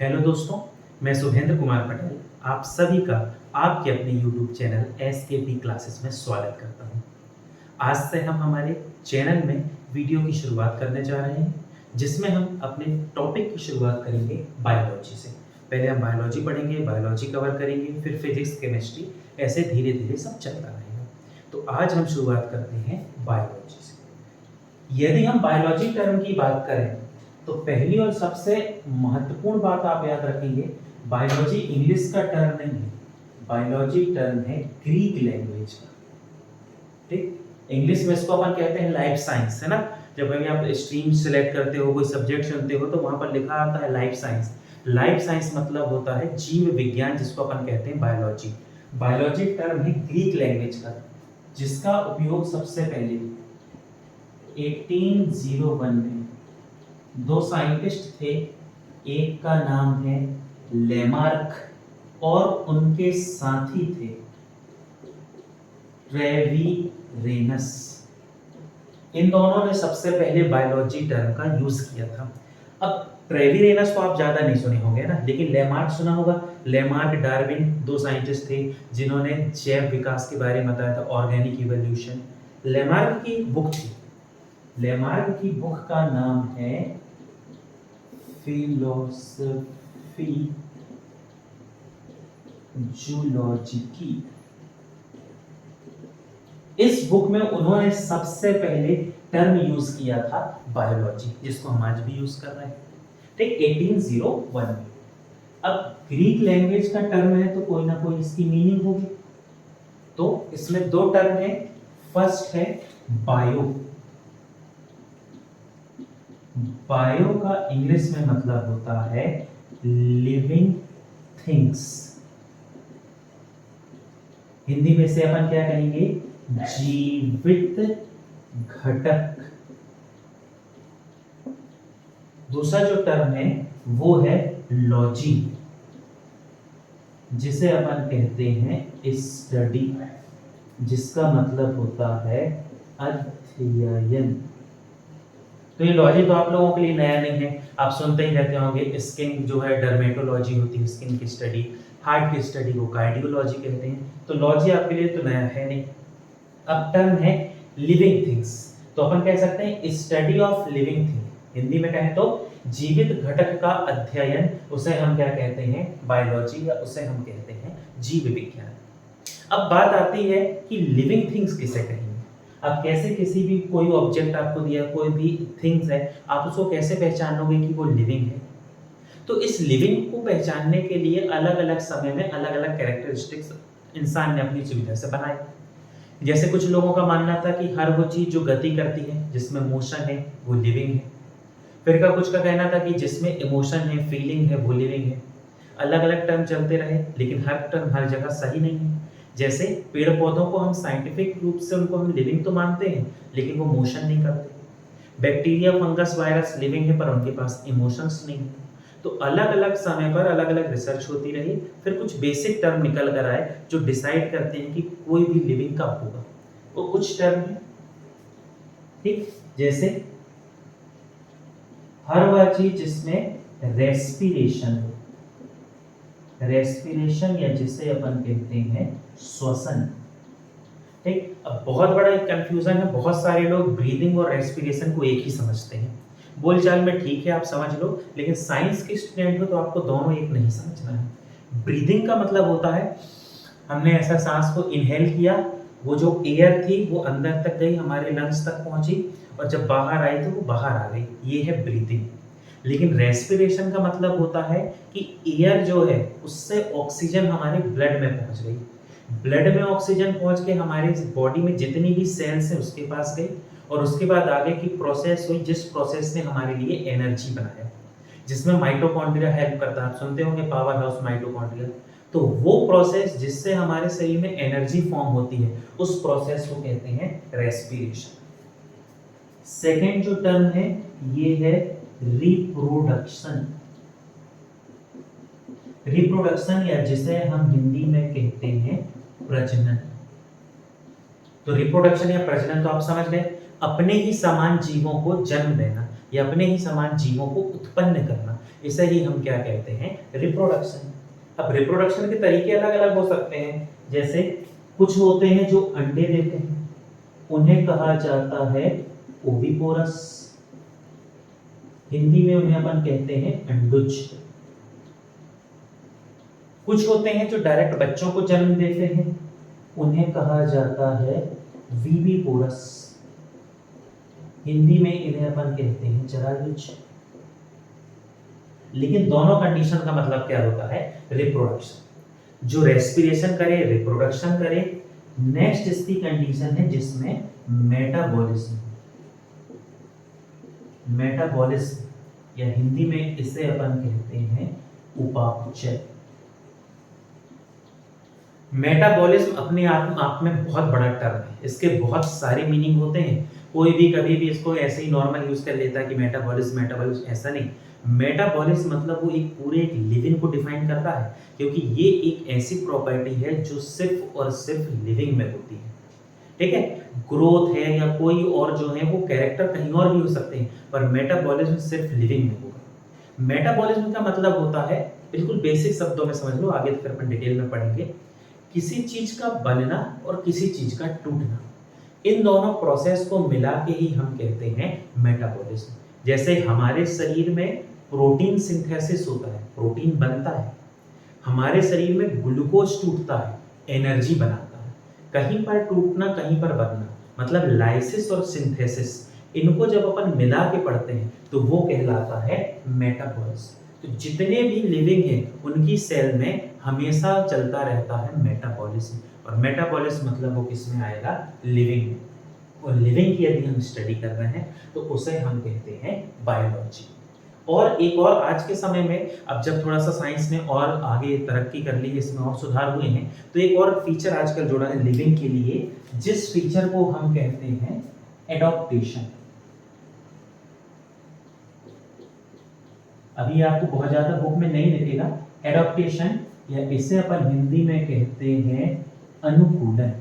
Hello दोस्तों, मैं शुभेंद्र कुमार पटेल आप सभी का आपके अपने YouTube चैनल SKP क्लासेस में स्वागत करता हूं। आज से हम हमारे चैनल में वीडियो की शुरुआत करने जा रहे हैं, जिसमें हम अपने टॉपिक की शुरुआत करेंगे बायोलॉजी से। पहले हम बायोलॉजी पढ़ेंगे, बायोलॉजी कवर करेंगे, फिर फिजिक्स, केमिस्ट्री, ऐसे धीरे-धीरे सब चलता रहेगा। तो आज हम शुरुआत करते हैं बायोलॉजी से। यदि हम बायोलॉजी टर्म की बात करें तो पहली और सबसे महत्वपूर्ण बात आप याद रखेंगे, बायोलॉजी इंग्लिश का टर्म नहीं है, बायोलॉजी टर्म है ग्रीक लैंग्वेज का। ठीक, इंग्लिश में इसको अपन कहते हैं लाइफ साइंस, है ना। जब कभी आप स्ट्रीम सिलेक्ट करते हो, कोई सब्जेक्ट चुनते हो, तो वहां पर लिखा आता है लाइफ साइंस। लाइफ साइंस मतलब होता है जीव विज्ञान, जिसको अपन कहते हैं बायोलॉजी। बायोलॉजी टर्म है ग्रीक लैंग्वेज का, जिसका उपयोग सबसे पहले 1801 में दो साइंटिस्ट थे, एक का नाम है लेमार्क और उनके साथी थे ट्रेविरेनस। इन दोनों ने सबसे पहले बायोलॉजी टर्म का यूज किया था। अब ट्रेविरेनस को आप ज्यादा नहीं सुने होंगे ना, लेकिन लेमार्क सुना होगा। लेमार्क, डार्विन, दो साइंटिस्ट थे जिन्होंने जैव विकास के बारे में बताया था, ऑर्गेनिक इवोल्यूशन। लेमार्क की बुक थी, लेमार्क की बुक का नाम है फिलोसफी जूलॉजिकी। इस बुक में उन्होंने सबसे पहले टर्म यूज किया था बायोलॉजी, जिसको हम आज भी यूज कर रहे हैं। ठीक, 1801 में। अब ग्रीक लैंग्वेज का टर्म है तो कोई ना कोई इसकी मीनिंग होगी। तो इसमें दो टर्म है। फर्स्ट है बायो। बायो का इंग्लिश में मतलब होता है लिविंग थिंग्स। हिंदी में से अपन क्या कहेंगे? जीवित घटक। दूसरा जो टर्म है वो है लॉजी, जिसे अपन कहते हैं स्टडी, जिसका मतलब होता है अध्ययन। तो ये लॉजी तो आप लोगों के लिए नया नहीं है, आप सुनते ही रहते होंगे। स्किन जो है डर्मेटोलॉजी होती है, स्किन की स्टडी। हार्ट की स्टडी को कार्डियोलॉजी कहते हैं। तो लॉजी आपके लिए तो नया है नहीं। अब टर्म है लिविंग थिंग्स, तो अपन कह सकते हैं study of living thing. Hindi में कहें तो जीवित घटक का अध्ययन, उसे हम क्या कहते हैं? बायोलॉजी, या उसे हम कहते हैं जीव विज्ञान। अब बात आती है कि लिविंग थिंग्स किसे कहेंगे। अब कैसे किसी भी कोई ऑब्जेक्ट आपको दिया, कोई भी थिंग्स है, आप उसको कैसे पहचानोगे कि वो लिविंग है? तो इस लिविंग को पहचानने के लिए अलग अलग समय में अलग अलग कैरेक्टरिस्टिक्स इंसान ने अपनी सुविधा से बनाए। जैसे कुछ लोगों का मानना था कि हर वो चीज जो गति करती है, जिसमें मोशन है, वो लिविंग है। फिर का कुछ का कहना था कि जिसमें इमोशन है, फीलिंग है, वो लिविंग है। अलग अलग टर्म चलते रहे, लेकिन हर टर्म हर जगह सही नहीं है। जैसे पेड़ पौधों को हम साइंटिफिक रूप से उनको हम लिविंग तो मानते हैं, लेकिन वो मोशन नहीं करते। बैक्टीरिया, फंगस, वायरस लिविंग है, पर उनके पास इमोशंस नहीं है। तो अलग अलग समय पर अलग अलग रिसर्च होती रही, फिर कुछ बेसिक टर्म निकल कर आए जो डिसाइड करते हैं कि कोई भी लिविंग कब होगा। वो कुछ टर्म है, ठीक, जैसे हर वह चीज जिसमें रेस्पिरेशन हो, रेस्पिरेशन या जिसे अपन कहते हैं श्वसन। ठीक, अब बहुत बड़ा एक कंफ्यूजन है, बहुत सारे लोग ब्रीदिंग और रेस्पिरेशन को एक ही समझते हैं। बोलचाल में ठीक है, आप समझ लो, लेकिन साइंस के स्टूडेंट हो तो आपको दोनों एक नहीं समझना है। ब्रीदिंग का मतलब होता है हमने ऐसा सांस को इनहेल किया, वो जो एयर थी वो अंदर तक गई, हमारे लंग्स तक पहुंची, और जब बाहर आई तो वो बाहर आ गई, ये है ब्रीदिंग। लेकिन रेस्पिरेशन का मतलब होता है कि एयर जो है उससे ऑक्सीजन हमारे ब्लड में पहुंच गई, ब्लड में ऑक्सीजन पहुंच के हमारे बॉडी में जितनी भी सेल्स है उसके पास गई, और उसके बाद आगे की प्रोसेस हुई, जिस प्रोसेस ने हमारे लिए एनर्जी बनाया, जिसमें माइटोकॉन्ड्रिया हेल्प करता है। आप सुनते होंगे पावर हाउस माइटोकॉन्ड्रिया। तो वो प्रोसेस जिससे हमारे शरीर में एनर्जी फॉर्म होती है, उस प्रोसेस को कहते हैं रेस्पिरेशन। सेकेंड जो टर्म है ये है रिप्रोडक्शन। रिप्रोडक्शन, या जिसे हम हिंदी में कहते हैं प्रजनन। तो रिप्रोडक्शन या प्रजनन तो आप समझ गए, अपने ही समान जीवों को जन्म देना या अपने ही समान जीवों को उत्पन्न करना, इसे ही हम क्या कहते हैं, रिप्रोडक्शन। अब रिप्रोडक्शन के तरीके अलग अलग हो सकते हैं, जैसे कुछ होते हैं जो अंडे देते हैं, उन्हें कहा जाता है ओविपोरस, हिंदी में उन्हें अपन कहते हैं अंडुज। कुछ होते हैं जो डायरेक्ट बच्चों को जन्म देते हैं, उन्हें कहा जाता है विविपोरस, हिंदी में इन्हें अपन कहते हैं जरायुज। लेकिन दोनों कंडीशन का मतलब क्या होता है, रिप्रोडक्शन। जो रेस्पिरेशन करे, रिप्रोडक्शन करे। नेक्स्ट इसकी कंडीशन है जिसमें मेटाबॉलिज्म, मेटाबॉलिज्म या हिंदी में इसे अपन कहते हैं उपापचय। मेटाबॉलिज्म अपने आप में बहुत बड़ा टर्म है, इसके बहुत सारे मीनिंग होते हैं। कोई भी कभी भी इसको ऐसे ही नॉर्मल यूज कर लेता है कि मेटाबॉलिज्म मेटाबॉलिज्म, ऐसा नहीं। मेटाबॉलिज्म मतलब वो एक पूरे एक लिविंग को डिफाइन करता है, क्योंकि ये एक ऐसी प्रॉपर्टी है जो सिर्फ और सिर्फ लिविंग में होती है। ठीक है, ग्रोथ है या कोई और जो है वो कैरेक्टर कहीं और भी हो सकते हैं, पर मेटाबॉलिज्म सिर्फ लिविंग में होगा। मेटाबॉलिज्म का मतलब होता है, बिल्कुल बेसिक शब्दों में समझ लो, आगे फिर अपन डिटेल में पढ़ेंगे, किसी चीज का बनना और किसी चीज का टूटना, इन दोनों प्रोसेस को मिला के ही हम कहते हैं मेटाबॉलिज्म। जैसे हमारे शरीर में प्रोटीन सिंथेसिस होता है, प्रोटीन बनता है, हमारे शरीर में ग्लूकोज टूटता है, एनर्जी बनाता है। कहीं पर टूटना कहीं पर बनना, मतलब लाइसिस और सिंथेसिस, इनको जब अपन मिला के पढ़ते हैं तो वो कहलाता है मेटाबॉलिज्म। तो जितने भी लिविंग हैं उनकी सेल में हमेशा चलता रहता है मेटाबॉलिज्म, और मेटाबॉलिज्म मतलब वो किस में आएगा, लिविंग में। और लिविंग की यदि हम स्टडी कर रहे हैं तो उसे हम कहते हैं बायोलॉजी। और एक और आज के समय में, अब जब थोड़ा सा साइंस ने और आगे तरक्की कर ली, इसमें और सुधार हुए हैं, तो एक और फीचर आजकल जुड़ा है लिविंग के लिए, जिस फीचर को हम कहते हैं एडॉप्टेशन। अभी आपको बहुत ज्यादा बुक में नहीं दिखेगा एडॉप्टेशन, या इसे अपन हिंदी में कहते हैं अनुकूलन।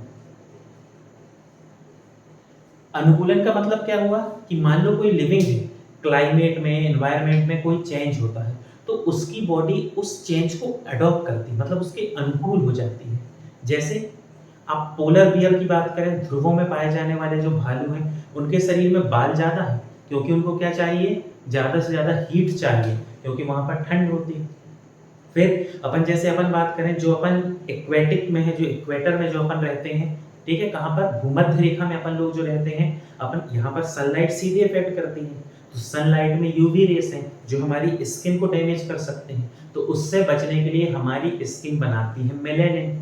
अनुकूलन का मतलब क्या हुआ कि मान लो कोई लिविंग है, क्लाइमेट में, एनवायरनमेंट में कोई चेंज होता है, तो उसकी बॉडी उस चेंज को अडॉप्ट करती है, मतलब उसके अनुकूल हो जाती है। जैसे आप पोलर बियर की बात करें, ध्रुवों में पाए जाने वाले जो भालू हैं, उनके शरीर में बाल ज्यादा है, क्योंकि उनको क्या चाहिए, ज्यादा से ज्यादा हीट चाहिए, क्योंकि वहां पर ठंड होती है। फिर अपन जैसे अपन बात करें, जो अपन एक्वेटिक में है, जो इक्वेटर में जो अपन रहते हैं, ठीक है, कहाँ पर, भूमध्य रेखा में अपन लोग जो रहते हैं, अपन यहाँ पर सनलाइट सीधे इफेक्ट करती है, तो सनलाइट में यूवी रेस हैं जो हमारी स्किन को डैमेज कर सकते हैं, तो उससे बचने के लिए हमारी स्किन बनाती है मेलेनिन।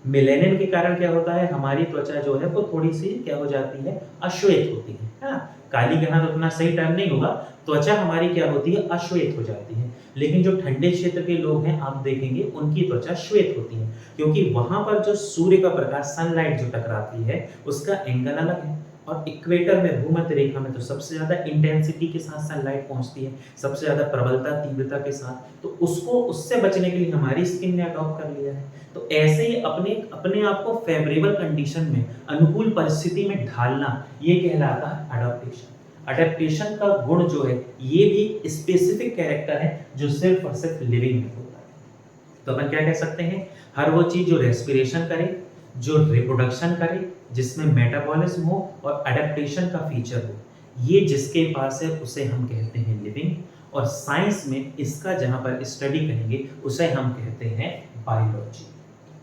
मेलेनिन के कारण क्या होता है, हमारी त्वचा जो है वो थोड़ी सी क्या हो जाती है, अश्वेत होती है ना। काली कहना तो उतना सही टर्म नहीं होगा, त्वचा हमारी क्या होती है, अश्वेत हो जाती है। लेकिन जो ठंडे क्षेत्र के लोग हैं, आप देखेंगे उनकी त्वचा श्वेत होती है, क्योंकि वहां पर जो सूर्य का प्रकाश, सनलाइट जो टकराती है, उसका एंगल अलग है। और इक्वेटर में, भूमध्य रेखा में तो सबसे ज्यादा इंटेंसिटी के साथ सनलाइट पहुंचती है, सबसे ज्यादा प्रबलता, तीव्रता के साथ, तो उसको, उससे बचने के लिए हमारी स्किन ने अडॉप्ट कर लिया है। तो ऐसे ही अपने अपने आप को फेवरेबल कंडीशन में, अनुकूल परिस्थिति में ढालना, ये कहलाता है अडॉप्टेशन। अडेप्टेशन का गुण जो है, ये भी स्पेसिफिक कैरेक्टर है जो सिर्फ और सिर्फ लिविंग में होता है। तो अपन क्या कह सकते हैं, हर वो चीज जो रेस्पिरेशन करे, जो रिप्रोडक्शन करे, जिसमें मेटाबॉलिज्म हो और अडेप्टेशन का फीचर हो, ये जिसके पास है उसे हम कहते हैं लिविंग। और साइंस में इसका जहां पर स्टडी करेंगे उसे हम कहते हैं बायोलॉजी।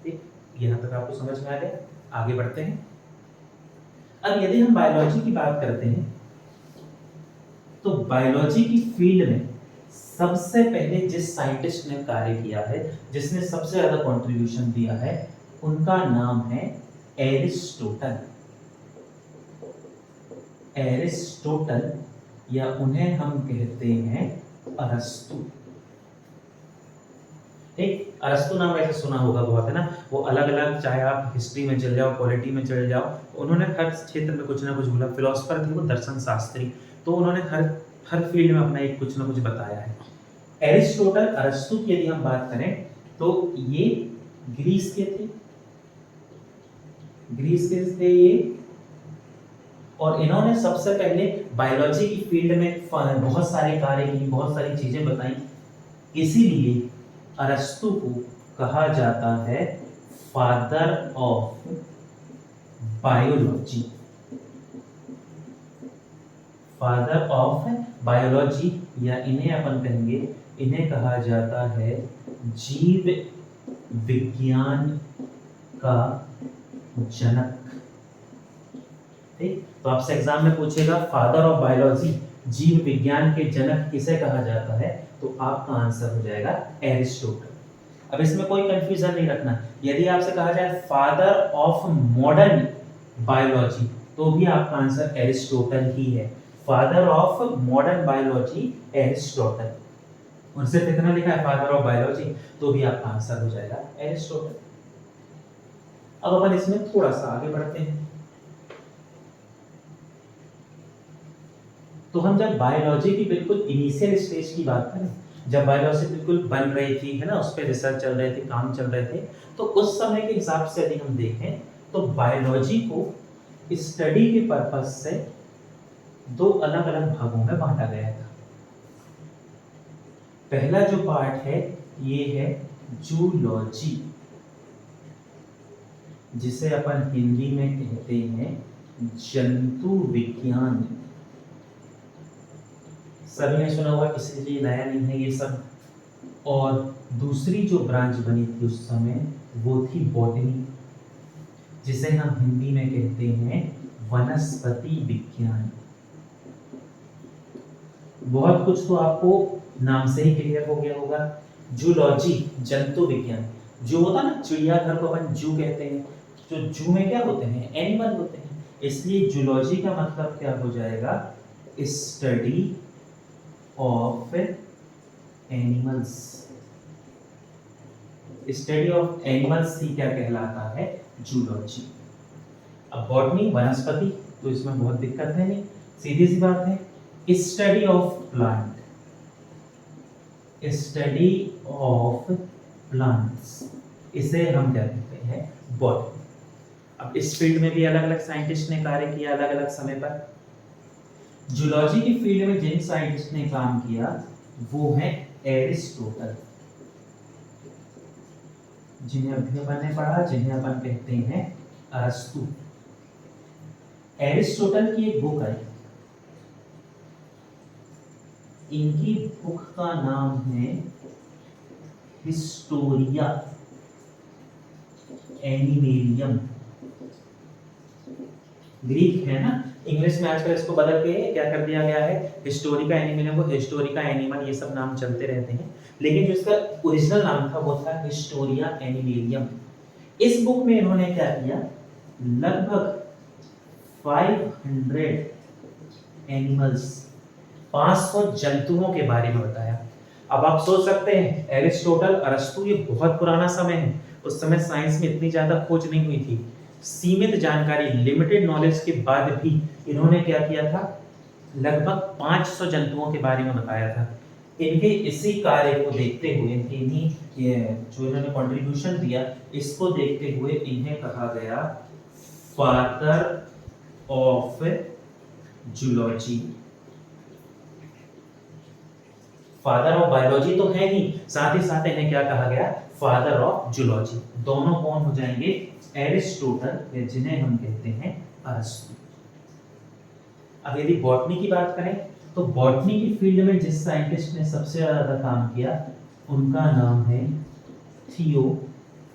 ठीक, यहां तक आपको समझ में आ गया, आगे बढ़ते हैं। अब यदि हम बायोलॉजी की बात करते हैं, तो बायोलॉजी की फील्ड में सबसे पहले जिस साइंटिस्ट ने कार्य किया है, जिसने सबसे ज्यादा कंट्रीब्यूशन दिया है, उनका नाम है एरिस्टोटल। एरिस्टोटल, या उन्हें हम कहते हैं अरस्तु। ठीक, अरस्तु नाम वैसे सुना होगा बहुत, है ना। वो अलग अलग, चाहे आप हिस्ट्री में चल जाओ, पॉलिटी में चल जाओ, उन्होंने हर क्षेत्र में कुछ ना कुछ बोला। फिलोसफर थे वो, दर्शन शास्त्री, तो उन्होंने हर फील्ड में अपना एक कुछ ना कुछ बताया है। एरिस्टोटल, अरस्तु की यदि हम बात करें तो ये ग्रीस के थे, ये, और इन्होंने सबसे पहले बायोलॉजी की फील्ड में बहुत सारे कार्य किए, बहुत सारी चीजें बताई। इसीलिए अरस्तु को कहा जाता है father of biology. Father of biology, या इन्हें अपन कहेंगे, इन्हें कहा जाता है जीव विज्ञान का जनक। ठीक, तो आपसे एग्जाम में पूछेगा फादर ऑफ बायोलॉजी, जीव विज्ञान के जनक किसे कहा जाता है, तो आपका आंसर हो जाएगा एरिस्टोटल। अब इसमें कोई कंफ्यूजन नहीं रखना। यदि आपसे कहा जाए फादर ऑफ मॉडर्न बायोलॉजी, तो भी आपका आंसर एरिस्टोटल ही है। Father of modern biology Aristotle, और सिर्फ इतना लिखा है फादर ऑफ बायोलॉजी, तो भी आपका आंसर हो जाएगा एरिस्टोटल। अब अपन इसमें थोड़ा सा आगे बढ़ते हैं। तो हम जब बायोलॉजी की बिल्कुल इनिशियल स्टेज की बात करें, जब बायोलॉजी बिल्कुल बन रही थी, है ना, उस पर रिसर्च चल रहे थे, काम चल रहे थे, तो उस समय के हिसाब से यदि हम देखें तो बायोलॉजी को स्टडी के पर्पज से दो अलग अलग भागों में बांटा गया था। पहला जो पार्ट है ये है जूलॉजी, जिसे अपन हिंदी में कहते हैं जंतु विज्ञान। सभी ने सुना हुआ, इसलिए नया नहीं है ये सब। और दूसरी जो ब्रांच बनी थी उस समय वो थी बॉटनी, जिसे हम हिंदी में कहते हैं वनस्पति विज्ञान। बहुत कुछ तो आपको नाम से ही क्लियर हो गया होगा। जूलॉजी जंतु विज्ञान, जो होता ना चिड़ियाघर को अपन जू कहते हैं, तो जू में क्या होते हैं, एनिमल होते हैं, इसलिए जूलॉजी का मतलब क्या हो जाएगा, study of animals. Study of animals ही क्या कहलाता है, जूलॉजी। अब बॉटनी वनस्पति, तो इसमें बहुत दिक्कत है नहीं, सीधी सी बात है। Study of plant, study of plants, इसे हम क्या कहते हैं, बॉटनी। अब इस फील्ड में भी अलग अलग साइंटिस्ट ने कार्य किया अलग अलग समय पर। जूलॉजी की फील्ड में जिन साइंटिस्ट ने काम किया वो है एरिस्टोटल, जिन्हें अभी अपन ने पढ़ा, जिन्हें अपन कहते हैं अरस्तु। एरिस्टोटल की एक बुक है, इनकी बुक का नाम है हिस्टोरिया एनिमेलियम। ग्रीक है ना, इंग्लिश में आजकल इसको बदल के क्या कर दिया गया है, हिस्टोरिका एनिमेलियम को हिस्टोरिका एनिमल, ये सब नाम चलते रहते हैं, लेकिन जो इसका ओरिजिनल नाम था वो था हिस्टोरिया एनिमेलियम। इस बुक में इन्होंने क्या किया, लगभग 500 एनिमल्स, 500 जंतुओं के बारे में बताया। अब आप सोच सकते हैं एरिस्टोटल, अरस्तु, ये बहुत पुराना समय है, उस समय साइंस में इतनी ज्यादा खोज नहीं हुई थी, सीमित जानकारी, लिमिटेड नॉलेज के बाद भी इन्होंने क्या किया था, लगभग 500 जंतुओं के बारे में बताया था। इनके इसी कार्य को देखते हुए, इन्हीं जो इन्होंने कंट्रीब्यूशन दिया, इसको देखते हुए इन्हें कहा गया father of zoology. Father of biology तो है ही, साथ ही साथ इन्हें क्या कहा गया, फादर ऑफ जूलॉजी। दोनों कौन हो जाएंगे, एरिस्टोटल, जिन्हें हम कहते हैं अरस्तु। अब यदि बॉटनी की बात करें तो बॉटनी की फील्ड में जिस साइंटिस्ट ने सबसे ज्यादा काम किया उनका नाम है थियोफ्रास्टस।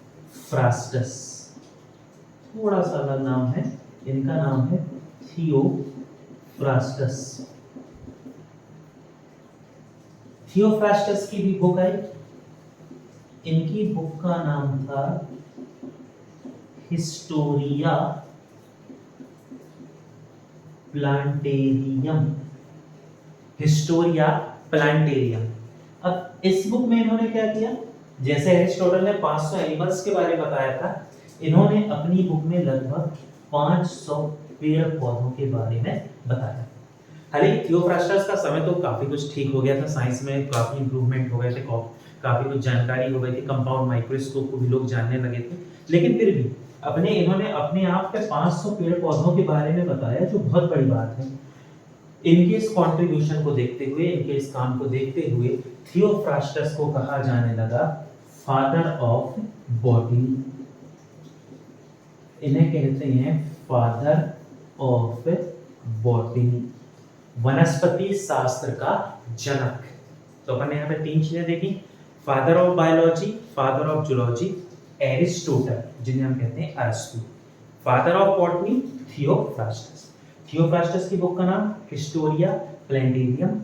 थोड़ा सा अलग नाम है, इनका नाम है थियोफ्रास्टस। थियोफ्रास्टस की भी बुक आई, इनकी बुक का नाम था हिस्टोरिया प्लांटेरियम। Historia plantarum. अब इस बुक में इन्होंने क्या किया, जैसे एरिस्टोटल ने 500 एनिमल्स के बारे में बताया था, इन्होंने अपनी बुक में लगभग 500 पेड़ पौधों के बारे में बताया। हालांकि थियोफ्रास्टस का समय तो काफी कुछ ठीक हो गया था, साइंस में काफी इंप्रूवमेंट हो गए थे, काफी कुछ जानकारी हो गई थी, कंपाउंड माइक्रोस्कोप को भी लोग जानने लगे थे, लेकिन फिर भी इन्होंने अपने आप पे 500 पेड़ पौधों के बारे में बताया, जो बहुत बड़ी बात है। इनके इस कंट्रीब्यूशन को देखते हुए, इनके इस काम को देखते हुए थियोफ्रास्टस को कहा जाने लगा फादर ऑफ बॉटनी। इन्हें कहते हैं फादर ऑफ बॉटनी, वनस्पति शास्त्र का जनक। तो अपन ने यहाँ पे तीन चीजें देखी, father of biology, father of zoology, Aristotle जिन्हें हम कहते हैं अरस्तु। Father of botany Theophrastus. Theophrastus की बुक का नाम हिस्टोरिया प्लैंटेरियम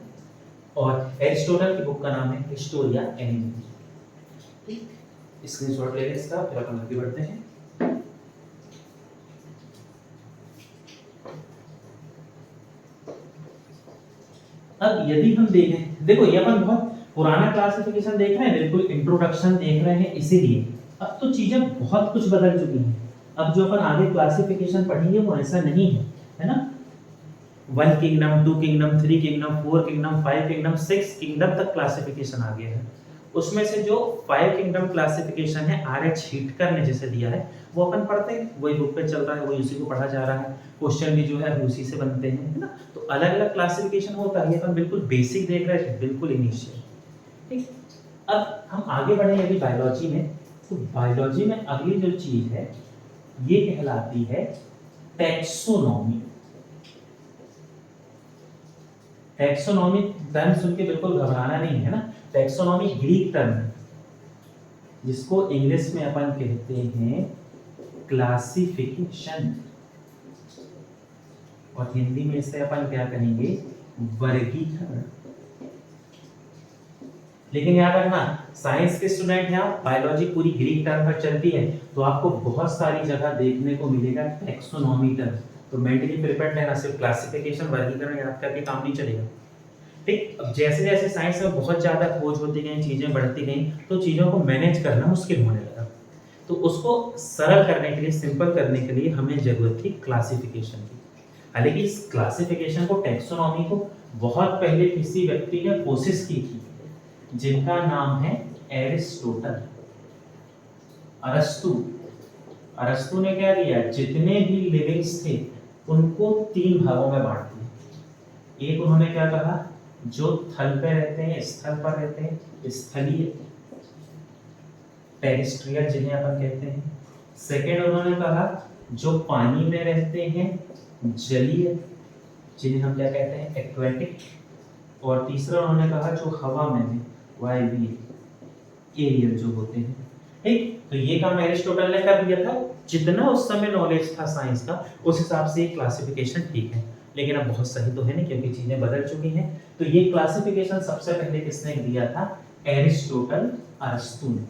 और एरिस्टोटल की बुक का नाम है हिस्टोरिया एनिमेलिया। स्क्रीनशॉट ले लें इसका, फिर अपन आगे बढ़ते हैं। अब यदि हम देखें, देखो ये अपन बहुत पुराना क्लासिफिकेशन देख रहे हैं, बिल्कुल इंट्रोडक्शन देख रहे हैं, इसीलिए अब तो चीजें बहुत कुछ बदल चुकी हैं। अब जो अपन आगे क्लासिफिकेशन पढ़ेंगे वो ऐसा नहीं है ना। 1 kingdom, 2 kingdom, 3 kingdom, 4 kingdom, 5 kingdom, 6 kingdom तक क्लासिफिकेशन आ गया है। उसमें से जो 5 किंगडम क्लासिफिकेशन है आर.एच. हिटकर ने जैसे दिया है वो अपन पढ़ते हैं, वही बुक पे चल रहा है, वही उसी को पढ़ा जा रहा है, क्वेश्चन भी जो है उसी से बनते हैं, है ना। तो अलग अलग क्लासिफिकेशन होता है, अपन बिल्कुल बेसिक देख रहे थे, बिल्कुल इनिशियल। ठीक, अब हम आगे बढ़े अभी बायोलॉजी में। तो बायोलॉजी में अगली जो चीज है ये कहलाती है टैक्सोनॉमी। टैक्सोनॉमी टर्म सुन के बिल्कुल घबराना नहीं है ना। टैक्सोनॉमी ग्रीक टर्म है जिसको इंग्लिश में अपन कहते हैं क्लासिफिकेशन, और हिंदी में इसे अपन क्या कहेंगे, वर्गीकरण। लेकिन याद रखना साइंस के स्टूडेंट हैं आप, बायोलॉजी पूरी ग्रीक टर्म पर चलती है तो आपको बहुत सारी जगह देखने को मिलेगा टैक्सोनॉमी टर्म। तो मेंटली प्रिपेयर्ड रहना, सिर्फ क्लासिफिकेशन वर्गीकरण याद करके काम नहीं चलेगा। ठीक, अब जैसे जैसे साइंस में बहुत ज्यादा खोज होती गई, चीजें बढ़ती गई, तो चीजों को मैनेज करना मुश्किल होने लगा। तो उसको सरल करने के लिए, सिंपल करने के लिए हमें जरूरत थी क्लासिफिकेशन की। हालांकि इस क्लासिफिकेशन को, टैक्सोनॉमी को बहुत पहले किसी व्यक्ति ने कोशिश की थी जिनका नाम है एरिस्टोटल, अरस्तु। अरस्तु ने क्या किया, जितने भी लिविंग्स थे उनको 3 भागों में बांट दिया। एक उन्होंने क्या कहा, जो थल पे रहते हैं, स्थल पर रहते हैं, स्थलीय टेरेस्ट्रियल जिन्हें अपन कहते हैं। सेकेंड उन्होंने कहा जो पानी में रहते हैं, जलीय जिन्हें हम क्या कहते हैं, एक्वेटिक। और तीसरा उन्होंने कहा जो हवा में है, वायवीय, एरियल जो होते हैं। ठीक, तो ये काम एरिस्टोटल ने कर दिया था। जितना उस समय नॉलेज था साइंस का उस हिसाब से क्लासिफिकेशन ठीक है, लेकिन अब बहुत सही तो है नहीं क्योंकि चीजें बदल चुकी हैं। तो ये क्लासिफिकेशन सबसे पहले किसने दिया था, एरिस्टोटल, अरस्तु ने।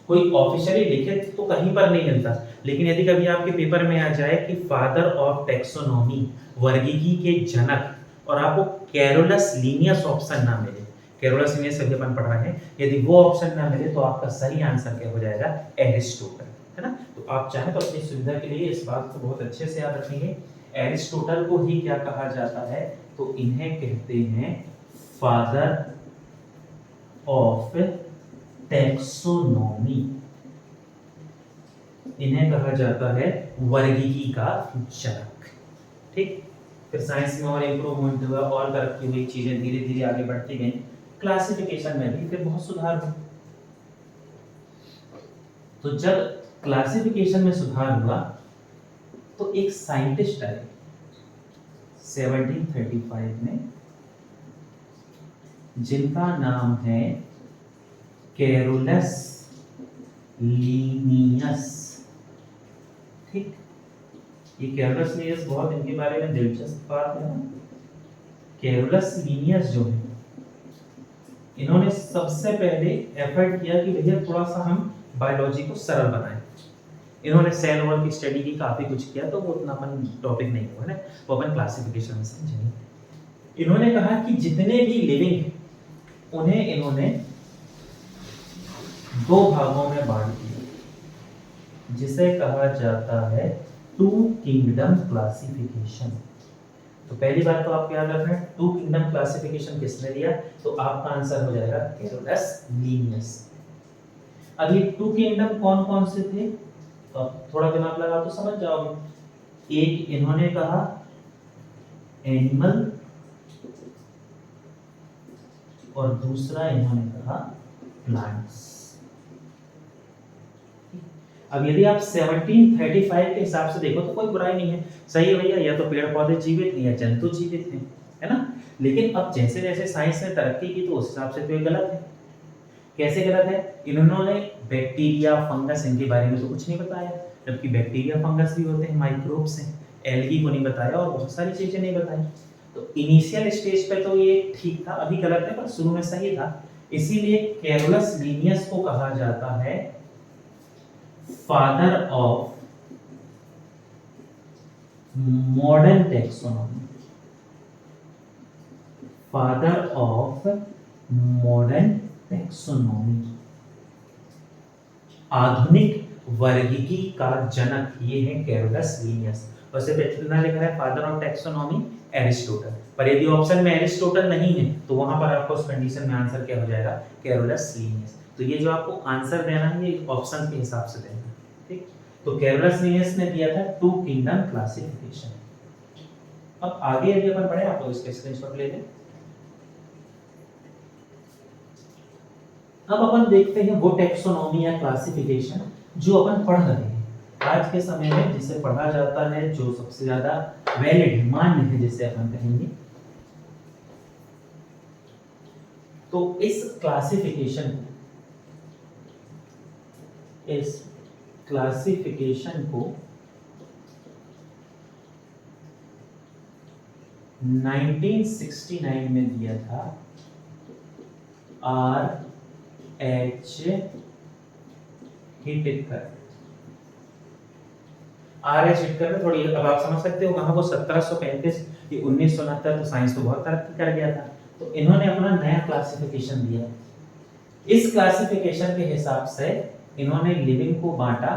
कोई ऑफिशियली लिखित तो कहीं पर नहीं मिलता, लेकिन यदि कभी आपके पेपर में आ जाए कि फादर ऑफ टैक्सोनॉमी, वर्गीकी के जनक, और आपको कैरोलस लीनियस ऑप्शन ना मिले, कैरोलस लीनियस अभी अपन पढ़ रहे हैं, यदि वो ऑप्शन ना मिले तो आपका सही आंसर क्या हो जाएगा, एरिस्टोटल, है ना। तो आप चाहें तो अपनी सुविधा के लिए इस बात को बहुत अच्छे से याद रखेंगे, एरिस्टोटल को ही क्या कहा जाता है, तो इन्हें कहते हैं फादर ऑफ टैक्सोनॉमी। इन्हें कहा जाता है वर्गीकी का जनक। ठीक, फिर साइंस में और इंप्रूवमेंट हुआ और तरक्की हुई, चीजें धीरे धीरे आगे बढ़ती गई, क्लासिफिकेशन में भी फिर बहुत सुधार हुआ। तो जब क्लासिफिकेशन में सुधार हुआ तो एक साइंटिस्ट आए 1735 में जिनका नाम है कैरोलस लीनियस। ठीक, ये कैरोलस लीनियस बहुत इनके बारे में दिलचस्प बात है। कैरोलस लीनियस जो है, इन्होंने सबसे पहले एफर्ट किया कि भैया थोड़ा सा हम बायोलॉजी को सरल बनाएं। इन्होंने सेल वॉल की स्टडी की, काफी कुछ किया, तो वो उतना अपन टॉपिक नहीं हुआ है, वो अपन क्लासिफिकेशन में समझेंगे। इन्होंने कहा कि जितने भी लिविंग उन्हें इन्होंने 2 भागों में बांट दिया, जिसे कहा जाता है 2 किंगडम क्लासिफिकेशन। तो पहली बात तो आप याद रखना, 2 किंगडम क्लासिफिकेशन किसने दिया, तो आपका आंसर हो जाएगा कैरोलस लीनियस। अब ये 2 किंगडम कौन कौन से थे, तो आप थोड़ा दिमाग लगा तो समझ जाओगे। एक इन्होंने कहा एनिमल और दूसरा इन्होंने कहा प्लांट्स। अब यदि आप 1735 के हिसाब से देखो तो कोई बुराई नहीं है, सही है भैया, या तो पेड़ पौधे जीवित हैं या जंतु जीवित हैं, है ना। लेकिन अब जैसे जैसे साइंस ने तरक्की की तो उस हिसाब से तो ये गलत है। कैसे गलत है? इन्होंने बैक्टीरिया फंगस इनके बारे में तो कुछ नहीं बताया, जबकि बैक्टीरिया फंगस भी होते हैं, माइक्रोब्स हैं। एल्गी को नहीं बताया और बहुत सारी चीजें नहीं बताई। तो इनिशियल स्टेज पे तो ये ठीक था, अभी गलत है, पर शुरू में सही था। इसीलिए कैरोलस लीनियस को कहा जाता है father of modern taxonomy. Father of modern taxonomy, आधुनिक वर्गीकी का जनक ये है कैरोलस लीनियस। वैसे कितना लिखा है फादर ऑफ टैक्सोनॉमी? एरिस्टोटल। पर यदि ऑप्शन में एरिस्टोटल नहीं है तो वहां पर आपको उस कंडीशन में आंसर क्या हो जाएगा? Carolus Linnaeus. तो ये जो आपको आंसर देना है ये ऑप्शन के हिसाब से देना है, ठीक। तो कैरोलस लीनियस ने दिया था टू किंगडम क्लासिफिकेशन। अब आगे यदि अपन पढ़े, आप लोग इसका स्क्रीनशॉट ले लें। अब अपन देखते हैं वो टैक्सोनॉमी या क्लासिफिकेशन जो अपन पढ़ रहे हैं आज के समय में, जिसे पढ़ा जाता है, जो सबसे ज्यादा वैलिड मान्य है, जिसे अपन कहेंगे। तो इस क्लासिफिकेशन को 1969 में दिया था R.H. हिटकर। R.H. हिटकर में थोड़ी, अब आप समझ सकते हो कहां वो 1735 कि 1969, तो साइंस तो बहुत तरक्की कर गया था। तो इन्होंने अपना नया क्लासिफिकेशन दिया। इस क्लासिफिकेशन के हिसाब से इन्होंने लिविंग को बांटा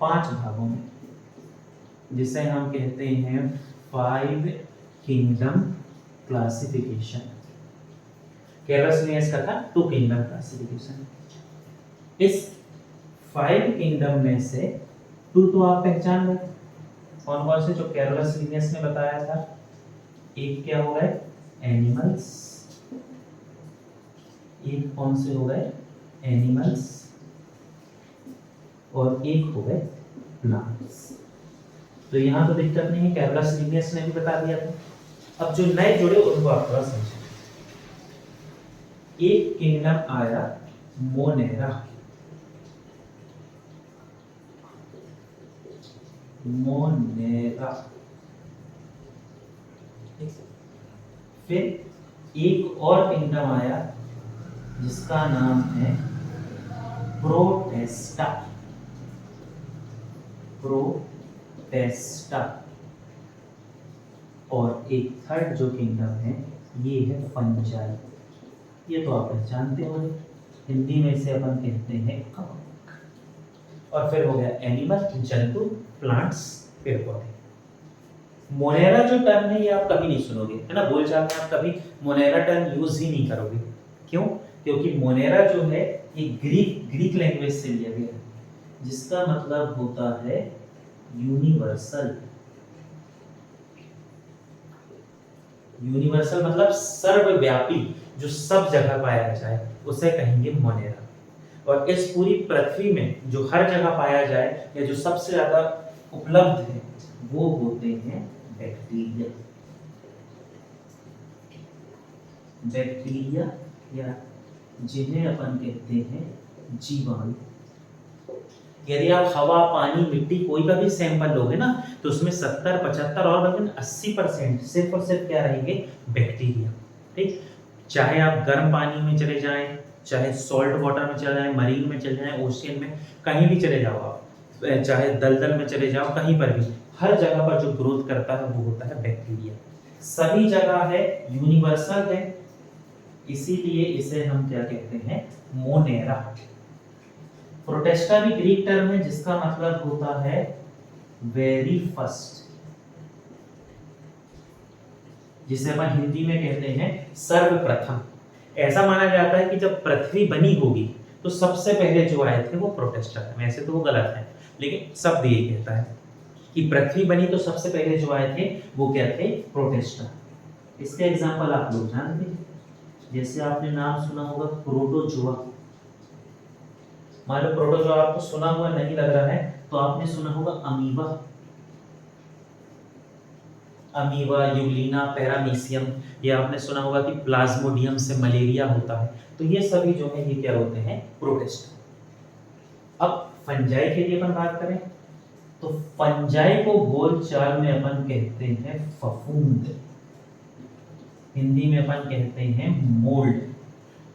5 भागों में, जिसे हम कहते हैं 5 किंगडम क्लासिफिकेशन। कैरोलस लीनियस का था 2 किंगडम क्लासिफिकेशन। इस 5 किंगडम में से 2 तो आप पहचान गए, कौन कौन से जो कैरोलस लीनियस ने बताया था। एक क्या हो गए? एनिमल्स। एक कौन से हो गए? एनिमल्स। और एक हो गए प्लांट्स। तो यहां तो दिक्कत नहीं है, कैरोलस लीनियस ने भी बता दिया था। अब जो नए जुड़े उनको आप थोड़ा समझें। एक किंगडम आया मोनेरा। मोनेरा। फिर एक और किंगडम आया जिसका नाम है प्रोटेस्टा। प्रोटेस्टा। और एक थर्ड जो किंगडम है ये है फंजाई। ये तो आप पहचानते हो, हिंदी में इसे अपन कहते हैं कवक। और फिर हो गया एनिमल, जंतु, प्लांट्स, पेड़ पौधे। मोनेरा जो टर्म है ये आप कभी नहीं सुनोगे, है ना, बोलचाल में आप कभी मोनेरा टर्म यूज ही नहीं करोगे। क्यों? क्योंकि मोनेरा जो है ये ग्रीक लैंग्वेज से लिया गया है, जिसका मतलब होता है यूनिवर्सल। यूनिवर्सल मतलब सर्वव्यापी, जो सब जगह पाया जाए उसे कहेंगे मोनेरा। और इस पूरी पृथ्वी में जो हर जगह पाया जाए या जो सबसे ज्यादा उपलब्ध है वो होते हैं बैक्टीरिया। बैक्टीरिया या जिन्हें अपन कहते हैं जीवाणु। यदि आप हवा, पानी, मिट्टी कोई का भी सैंपल लोगे ना तो उसमें 70, 75 और बल्कि 80% सिर्फ और सिर्फ क्या रहेंगे? बैक्टीरिया। ठीक, चाहे आप गर्म पानी में चले जाएं, चाहे सॉल्ट वाटर में चले जाएं, मरीन में चले जाएं, ओशियन में, कहीं भी चले जाओ आप, चाहे दलदल में चले जाओ, कहीं पर भी, हर जगह पर जो ग्रोथ करता है वो होता है बैक्टीरिया। सभी जगह है, यूनिवर्सल है, इसीलिए इसे हम क्या कहते हैं? मोनेरा। प्रोटेस्टा भी ग्रीक टर्म है जिसका मतलब होता है वेरी फर्स्ट, जिसे अपन हिंदी में कहते हैं सर्वप्रथम। ऐसा माना जाता है कि जब पृथ्वी बनी होगी तो सबसे पहले जो आए थे वो प्रोटेस्टा थे। वैसे तो वो गलत है, लेकिन शब्द यही कहता है। कि पृथ्वी बनी तो सबसे पहले जो आए थे वो क्या थे, प्रोटेस्टा। इसके एग्जाम्पल आप लोग जानते हैं, जैसे आपने नाम सुना होगा प्रोटोजोआ। मान लो प्रोटोजोआ आपको सुना हुआ नहीं लग रहा है तो आपने सुना होगा अमीबा, अमीबा, यूग्लिना, पैरामीशियम। ये आपने सुना होगा कि प्लाज्मोडियम से मलेरिया होता है। तो ये सभी जो है ये क्या होते हैं, प्रोटिस्ट। अब फंजाई के लिए अपन बात करें तो फंजाई को बोलचाल में अपन कहते हैं फफूंद, हिंदी में अपन कहते हैं मोल्ड।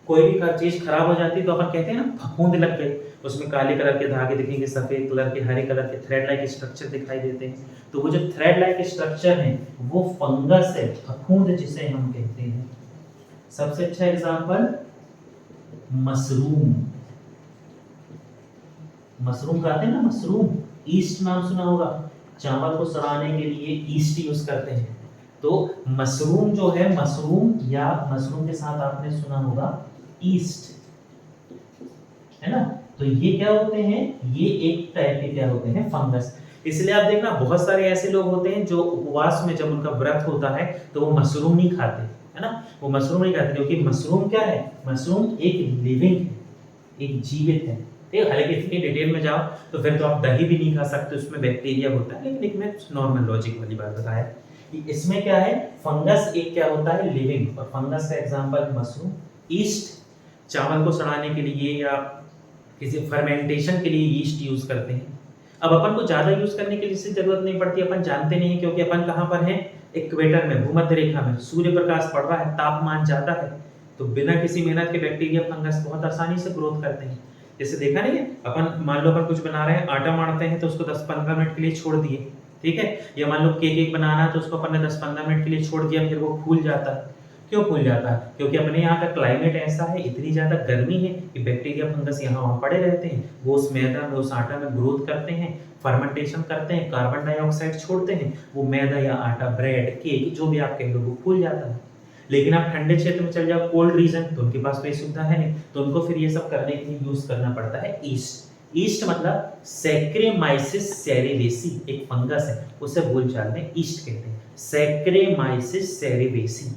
कोई भी चीज खराब हो जाती है तो अपन कहते हैं ना फफूंद लग गई, उसमें काले कलर के धागे दिखेंगे, सफेद कलर के, हरे कलर के थ्रेड लाइक स्ट्रक्चर दिखाई देते हैं। तो वो जो थ्रेड लाइक स्ट्रक्चर है वो फंगस है, फफूंद जिसे हम कहते हैं। सबसे अच्छा एग्जांपल मशरूम, मशरूम खाते हैं ना, मशरूम। ईस्ट नाम सुना होगा, चावल को सड़ाने के लिए ईस्ट यूज करते हैं। तो मशरूम जो है, मशरूम या मशरूम के साथ आपने सुना होगा ईस्ट, है ना। तो ये क्या होते हैं, ये एक टाइप के क्या होते हैं, फंगस। इसलिए आप देखना बहुत सारे ऐसे लोग होते हैं जो उपवास में जब उनका व्रत होता है तो वो मशरूम नहीं खाते, है ना। वो मशरूम नहीं खाते क्योंकि मशरूम क्या है, मशरूम एक लिविंग है, एक जीवित है। ठीक है, हालांकि इसकी डिटेल में जाओ तो फिर तो आप दही भी नहीं खा सकते, उसमें बैक्टीरिया होता है। लेकिन एक मैं नॉर्मल लॉजिक वाली बात बताया कि इसमें क्या है, फंगस एक क्या होता है, लिविंग। और फंगस का एग्जांपल मशरूम। ईस्ट चावल को सड़ाने के लिए या किसी फर्मेंटेशन के लिए ईस्ट यूज करते हैं। अब अपन को ज्यादा यूज करने की इससे जरूरत नहीं पड़ती, अपन जानते नहीं है क्योंकि अपन कहां पर है, इक्वेटर में, भूमध्य रेखा में, सूर्य प्रकाश पड़ रहा है, तापमान ज्यादा है। तो बिना किसी मेहनत के बैक्टीरिया फंगस बहुत आसानी से ग्रोथ करते हैं। जैसे देखा नहीं है, अपन मान लो अपन कुछ बना रहे हैं, आटा मारते हैं तो उसको 10-15 मिनट के लिए छोड़ दिए, ठीक है। या मान लो केक एक बनाना है तो उसको अपन ने 10-15 मिनट के लिए छोड़ दिया, फिर वो फूल जाता है। क्यों फूल जाता है, क्योंकि अपने यहाँ का क्लाइमेट ऐसा है, इतनी ज्यादा गर्मी है कि बैक्टीरिया फंगस यहाँ वहाँ पड़े रहते हैं। वो उस मैदा में, उस आटा में ग्रोथ करते हैं, फर्मेंटेशन करते हैं, कार्बन डाइऑक्साइड छोड़ते हैं, वो मैदा या आटा, ब्रेड, केक जो भी आप कह लो, वो फूल जाता है। लेकिन आप ठंडे क्षेत्र में चल जाओ, कोल्ड रीजन, तो उनके पास कोई सुविधा है नहीं, तो उनको फिर ये सब करने के लिए यूज करना पड़ता है ईस्ट। ईस्ट मतलब सैक्रेमाइसिस सेरेवेसी, एक फंगस है, उसे बोलचाल में ईस्ट कहते हैं, सैक्रेमाइसिस सेरेवेसी।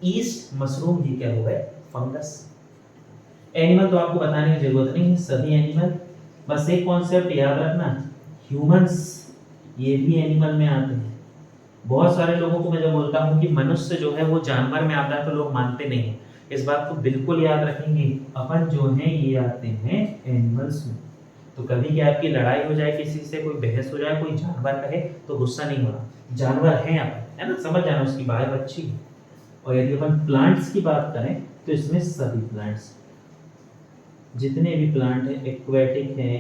ईस्ट मशरूम ही क्या हो गए, फंगस। एनिमल तो आपको बताने की जरूरत नहीं है, सभी एनिमल। बस एक कॉन्सेप्ट याद रखना, ह्यूमंस ये भी एनिमल में आते हैं। बहुत सारे लोगों को मैं जब बोलता हूँ कि मनुष्य जो है वो जानवर में आता है तो लोग मानते नहीं है। इस बात को बिल्कुल याद रखेंगे, अपन जो है ये आते हैं एनिमल्स में। तो कभी कि आपकी लड़ाई हो जाए, किसी से कोई बहस हो जाए, कोई जानवर कहे तो गुस्सा नहीं होना, जानवर हैं अपन, है ना, समझ जाना, उसकी बात अच्छी है। और यदि अपन प्लांट्स की बात करें तो इसमें सभी प्लांट्स, जितने भी प्लांट हैं, एक्वेटिक हैं,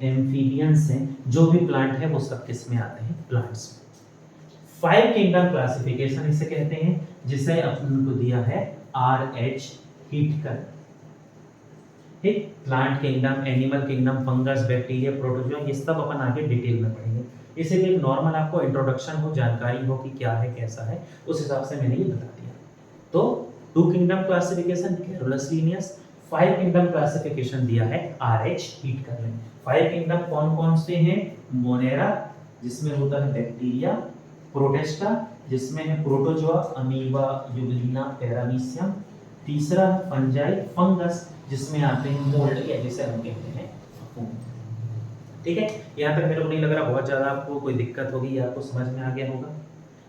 एम्फीबियंस हैं, जो भी प्लांट है वो सब किस में आते हैं, प्लांट्स में। 5 किंगडम क्लासिफिकेशन इसे कहते हैं, जिसे अपन को दिया है RH हिटकर। ठीक, plant kingdom, animal kingdom, fungus, bacteria, protozoa, ये सब अपन आगे डिटेल में पढ़ेंगे। इसीलिए नॉर्मल आपको इंट्रोडक्शन हो, जानकारी हो कि क्या है कैसा है, उस हिसाब से मैंने ये बता दिया। तो 2 kingdom classification Carolus Linnaeus, 5 kingdom classification दिया है RH हिटकर ने। 5 किंगडम कौन कौन से हैं, मोनेरा जिसमें होता है बैक्टीरिया, प्रोटेस्टा जिसमें है प्रोटोजोआ, अमीबा, यूग्लिना, पैरामीशियम। तीसरा है फंजाई, फंगस जिसमें आते हैं मोल्ड, या जिसे हम कहते हैं फफूंद। ठीक है, यहाँ तक मेरे को नहीं लग रहा बहुत ज़्यादा आपको कोई दिक्कत होगी, या आपको समझ में आ गया होगा।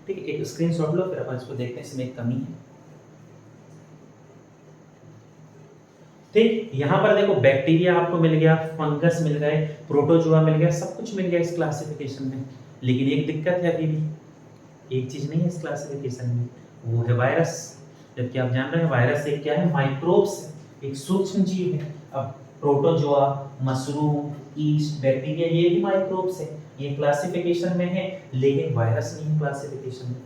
ठीक है, एक स्क्रीनशॉट लो, फिर अपन इसको देखते हैं, इसमें एक कमी है। ठीक, यहाँ पर देखो बैक्टीरिया आपको मिल गया, फंगस मिल गए, प्रोटोजोआ मिल गया, सब कुछ मिल गया इस क्लासिफिकेशन में। लेकिन एक दिक्कत है, अभी भी एक चीज नहीं है इस क्लासिफिकेशन में, वो है वायरस। जबकि आप जान रहे हैं वायरस एक क्या है, माइक्रोब्स, एक सूक्ष्म जीव है। अब प्रोटोजोआ, मशरूम, ईस्ट, बैक्टीरिया, ये भी माइक्रोब्स है, ये क्लासिफिकेशन में है, लेकिन वायरस नहीं है क्लासिफिकेशन में।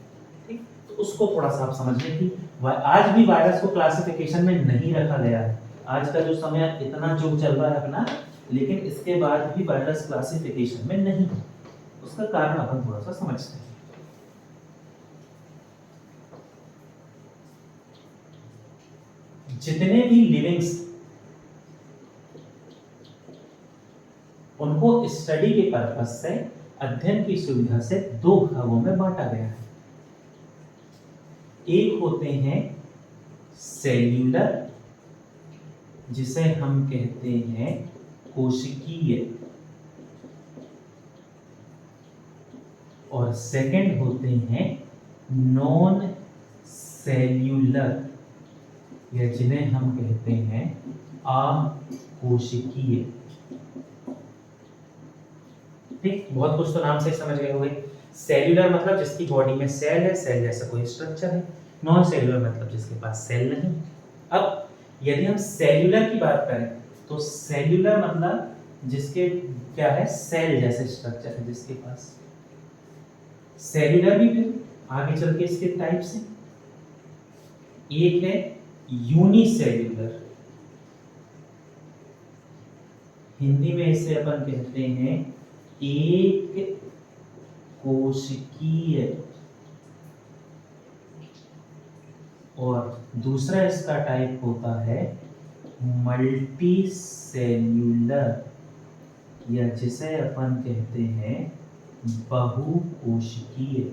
ठीक, तो उसको थोड़ा सा आप समझने की, आज भी वायरस को क्लासिफिकेशन में नहीं रखा गया है। आज का जो समय इतना जो चल रहा है अपना, लेकिन इसके बाद भी वायरस क्लासिफिकेशन में नहीं है। उसका कारण अपन थोड़ा सा समझते हैं। जितने भी लिविंग्स, उनको स्टडी के पर्पस से अध्ययन की सुविधा से दो भागों में बांटा गया है। एक होते हैं सेल्यूलर, जिसे हम कहते हैं कोशिकीय, और सेकंड होते हैं नॉन सेल्यूलर, या जिन्हें हम कहते हैं अकोशिकीय। ठीक, बहुत कुछ तो नाम से समझ गए होंगे। सेल्यूलर मतलब जिसकी बॉडी में सेल है, सेल जैसा कोई स्ट्रक्चर है। नॉन सेल्यूलर मतलब जिसके पास सेल नहीं। अब यदि हम सेल्यूलर की बात करें तो सेल्यूलर मतलब जिसके क्या है, सेल जैसे स्ट्रक्चर है जिसके पास। सेल्यूलर भी फिर आगे चल के इसके टाइप्स हैं। एक है यूनिसेल्यूलर, हिंदी में इसे अपन कहते हैं एक कोशिकीय, और दूसरा इसका टाइप होता है मल्टी सेल्यूलर, या जिसे अपन कहते हैं बहुकोशिकीय।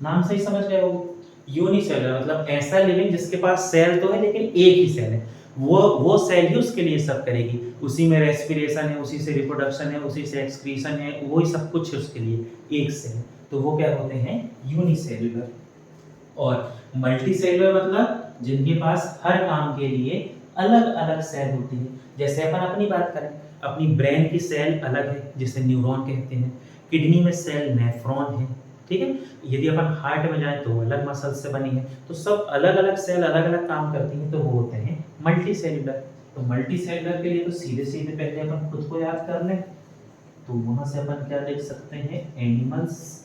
नाम से ही समझ गए हो। यूनिसेलुलर मतलब ऐसा लिविंग जिसके पास सेल तो है लेकिन एक ही सेल है, वो सेल ही उसके लिए सब करेगी, उसी में रेस्पिरेशन है, उसी से रिप्रोडक्शन है, उसी से एक्सक्रीशन है, वही सब कुछ है उसके लिए, एक सेल। तो वो क्या होते हैं, यूनिसेलुलर। और मल्टीसेलुलर मतलब जिनके पास हर काम के लिए अलग अलग सेल होती है। जैसे अपन अपनी बात करें, अपनी ब्रेन की सेल अलग है जिसे न्यूरॉन कहते हैं, किडनी में सेल नेफ्रॉन है, ठीक है। यदि अपन हार्ट में जाए तो अलग मसल से बनी है, तो सब अलग अलग सेल अलग अलग काम करती हैं, तो वो होते हैं मल्टी सेलुलर। तो मल्टी सेलुलर के लिए तो सीधे सीधे पहले अपन खुद को याद कर लें, तो वहां से अपन क्या देख सकते हैं, एनिमल्स।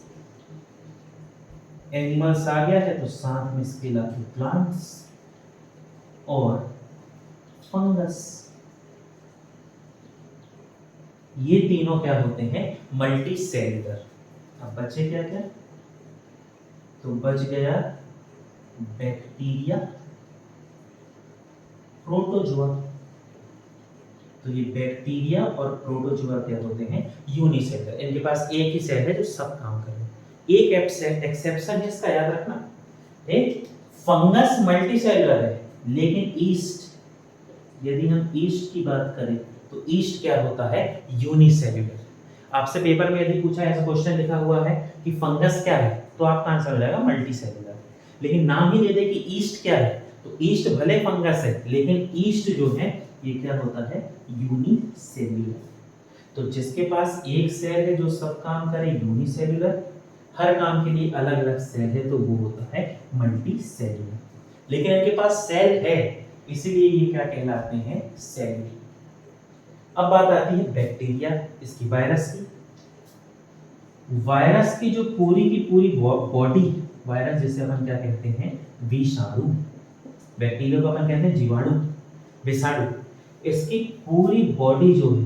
एनिमल्स आ गया है तो साथ में इसके लाके प्लांट्स और फंगस, ये तीनों क्या होते हैं, मल्टी सेलुलर। अब बचे क्या क्या, तो बच गया बैक्टीरिया, प्रोटोजोआ। तो ये बैक्टीरिया और प्रोटोजोआ क्या होते हैं, यूनिसेलुलर। इनके पास एक ही सेल है जो सब काम कर रहे हैं। एक एक्सेप्शन है इसका, याद रखना, एक फंगस मल्टीसेलुलर है लेकिन ईस्ट, यदि हम ईस्ट की बात करें तो ईस्ट क्या होता है, यूनिसेलुलर। आपसे पेपर में यदि पूछा, ऐसा क्वेश्चन लिखा हुआ है कि फंगस क्या है, तो आपका आंसर हो जाएगा मल्टीसेलुलर। लेकिन नाम ही दे दे कि ईस्ट क्या है, तो ईस्ट भले फंगस है लेकिन ईस्ट जो है ये क्या होता है, यूनिसेलुलर। तो जिसके पास एक सेल है जो सब काम करे, यूनिसेलुलर, हर काम के लिए अलग अलग सेल है, तो वो होता है मल्टीसेलुलर। लेकिन इनके पास सेल है इसीलिए ये क्या कहलाते हैं, सेल। अब बात आती है बैक्टीरिया, इसकी वायरस की। वायरस की जो पूरी की पूरी बॉडी, वायरस जिसे अपन क्या कहते हैं, विषाणु। बैक्टीरिया को अपन कहते हैं जीवाणु, विषाणु। इसकी पूरी बॉडी जो है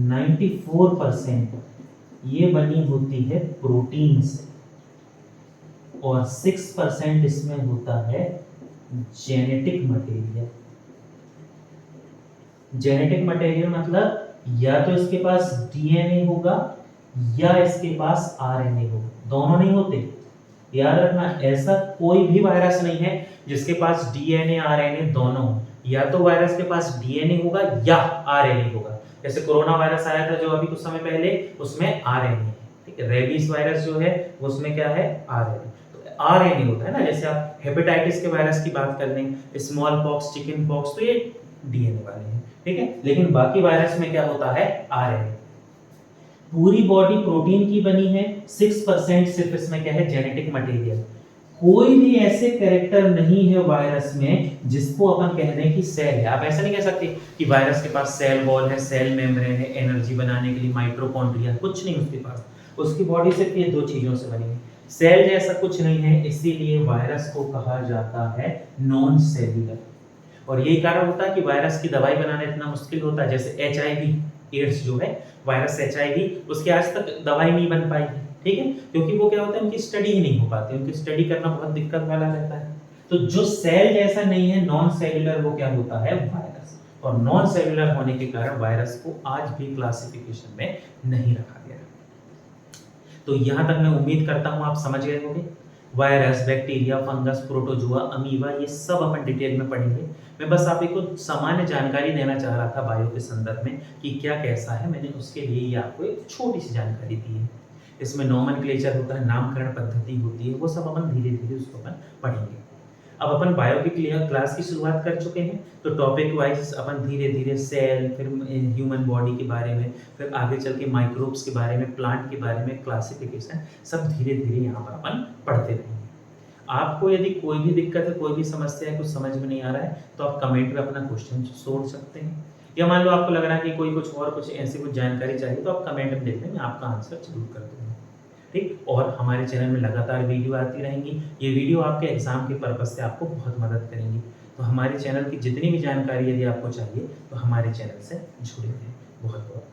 94% ये बनी होती है प्रोटीन से, और 6% इसमें होता है जेनेटिक मटेरियल। जेनेटिक मटेरियल मतलब या तो इसके पास डीएनए होगा या इसके पास आरएनए होगा, दोनों नहीं होते। याद रखना, ऐसा कोई भी वायरस नहीं है जिसके पास डीएनए आरएनए दोनों हो। या तो वायरस के पास डीएनए होगा या आरएनए होगा। जैसे कोरोना वायरस आया था जो अभी कुछ समय पहले, उसमें आरएनए, ठीक है। रेबीज वायरस जो है उसमें क्या है, आरएनए। तो आरएनए होता है ना, जैसे आप हेपेटाइटिस के वायरस की बात कर लें, स्मॉल पॉक्स, चिकन पॉक्स, तो ये डीएनए वाले हैं, ठीक है। लेकिन बाकी वायरस में क्या होता है, आरएनए। पूरी बॉडी प्रोटीन की बनी है, 6% सिर्फ इसमें क्या है, जेनेटिक मटेरियल। कोई भी ऐसे कैरेक्टर नहीं है वायरस में जिसको अपन कह दें कि सेल है। आप ऐसा नहीं कह सकते कि वायरस के पास सेल वॉल है, सेल मेम्ब्रेन है, एनर्जी बनाने के लिए माइटोकॉन्ड्रिया, कुछ नहीं उसके पास। उसकी बॉडी सिर्फ ये दो चीजों से बनी है, सेल जैसा कुछ नहीं है। इसीलिए वायरस को कहा जाता है नॉन सेल्यूलर। और यही कारण होता है कि वायरस की दवाई बनाना इतना मुश्किल होता है। जैसे एचआईवी एड्स जो है, वायरस एचआईवी, उसकी आज तक दवाई नहीं बन पाई है, ठीक है, क्योंकि वो क्या होता है, उनकी स्टडी ही नहीं हो पाती, उनकी स्टडी करना बहुत दिक्कत वाला रहता है। तो जो सेल जैसा नहीं है, नॉन सेल्यूलर, वो क्या होता है, वायरस। और नॉन सेलुलर होने के कारण वायरस को आज भी क्लासिफिकेशन में नहीं रखा गया। तो यहाँ तक मैं उम्मीद करता हूँ आप समझ गए होंगे। Virus, bacteria, fungus, protozoa, amoeba, ये सब अपन डिटेल में पढ़ेंगे। मैं बस आप को सामान्य जानकारी देना चाह रहा था बायो के संदर्भ में कि क्या कैसा है, मैंने उसके लिए ये आपको एक छोटी सी जानकारी दी है। इसमें नोमेनक्लेचर होता है, नामकरण पद्धति होती है, वो सब अपन धीरे धीरे उसको अपन पढ़ेंगे। अब अपन बायो की क्लास की शुरुआत कर चुके हैं, तो टॉपिक वाइज अपन धीरे धीरे सेल, फिर ह्यूमन बॉडी के बारे में, फिर आगे चल के माइक्रोब्स के बारे में, प्लांट के बारे में, क्लासिफिकेशन, सब धीरे धीरे यहाँ पर अपन पढ़ते रहेंगे। आपको यदि कोई भी दिक्कत है, कोई भी समस्या है, कुछ समझ में नहीं आ रहा है, तो आप कमेंट में अपना क्वेश्चन छोड़ सकते हैं, या मान लो आपको लग रहा है कि कोई कुछ और कुछ ऐसी कुछ जानकारी चाहिए, तो आप कमेंट में लिख दें, मैं आपका आंसर जरूर कर दूंगा। ठीक, और हमारे चैनल में लगातार वीडियो आती रहेंगी। ये वीडियो आपके एग्जाम के पर्पज से आपको बहुत मदद करेंगी। तो हमारे चैनल की जितनी भी जानकारी यदि आपको चाहिए, तो हमारे चैनल से जुड़े रहें। बहुत बहुत